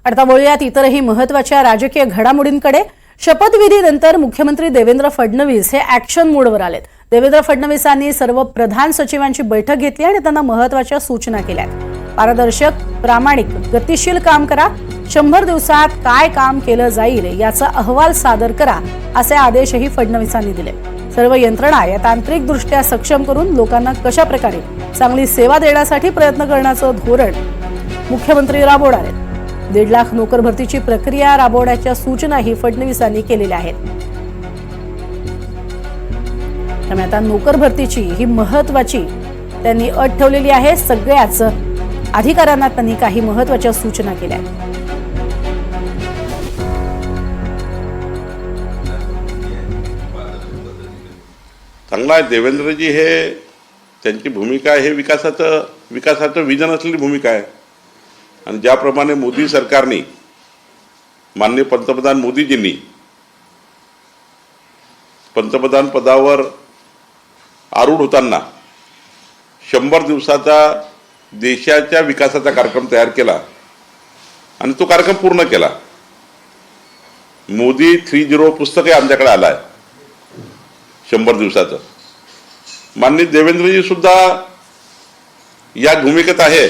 आता वळूयात इतरही महत्त्वाच्या राजकीय घडामोडींकडे। शपथविधीनंतर मुख्यमंत्री देवेंद्र फडणवीस हे ॲक्शन मोडवर आलेत। देवेंद्र फडणवीसांनी सर्व प्रधान सचिवांची बैठक घेतली आणि त्यांना महत्त्वाच्या सूचना केल्या। पारदर्शक, प्रामाणिक, गतिशील काम करा। 100 दिवसात काय काम केलं जाईल याचा अहवाल सादर करा, असे आदेशही फडणवीसांनी दिले। सर्व यंत्रणा या तांत्रिकदृष्ट्या सक्षम करून लोकांना कशा प्रकारे चांगली सेवा देण्यासाठी प्रयत्न करण्याचं धोरण मुख्यमंत्री राबवणार आहेत। 1.5 लाख नोकर भरतीची प्रक्रिया राबवण्याच्या सूचनाही फडणवीसांनी केलेल्या आहेत। त्यामुळे आता नोकर भरतीची ही महत्त्वाची त्यांनी अट ठेवलेली आहे। सगळ्याच अधिकाऱ्यांना त्यांनी काही महत्त्वाच्या सूचना केल्या आहेत। चांगला आहे देवेंद्रजी, हे त्यांची भूमिका आहे, हे विकासाचं विजन असलेली भूमिका आहे। आणि ज्याप्रमाणे मोदी सरकारने, माननीय पंतप्रधान मोदीजींनी पंतप्रधान पदावर आरूढ होताना 100 दिवसाचा देशाच्या विकासाचा कार्यक्रम तयार केला आणि तो कार्यक्रम पूर्ण केला। मोदी 30 पुस्तक आमच्याकडे आलं आहे 100 दिवसाचं। माननीय देवेंद्रजी सुद्धा या भूमिकेत आहे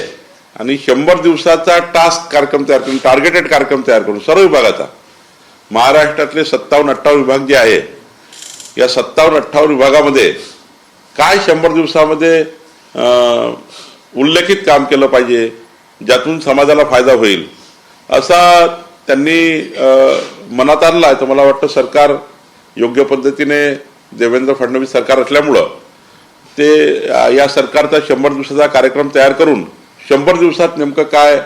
आणि 100 दिवसाचा टास्क कार्यक्रम तयार करून, टार्गेटेड कार्यक्रम तयार करून सर्व विभागाचा, महाराष्ट्रातले 57-58 विभाग जे आहे, या 57-58 विभागामध्ये काय 100 दिवसामध्ये उल्लेखित काम केलं पाहिजे, ज्यातून समाजाला फायदा होईल, असा त्यांनी मनात आणला आहे। तर मला वाटतं सरकार योग्य पद्धतीने, देवेंद्र फडणवीस सरकार असल्यामुळं ते या सरकारचा 100 दिवसाचा कार्यक्रम तयार करून 100 दिवसात नेमकं काय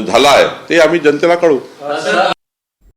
झालं आहे ते आम्ही जनतेला कळवू।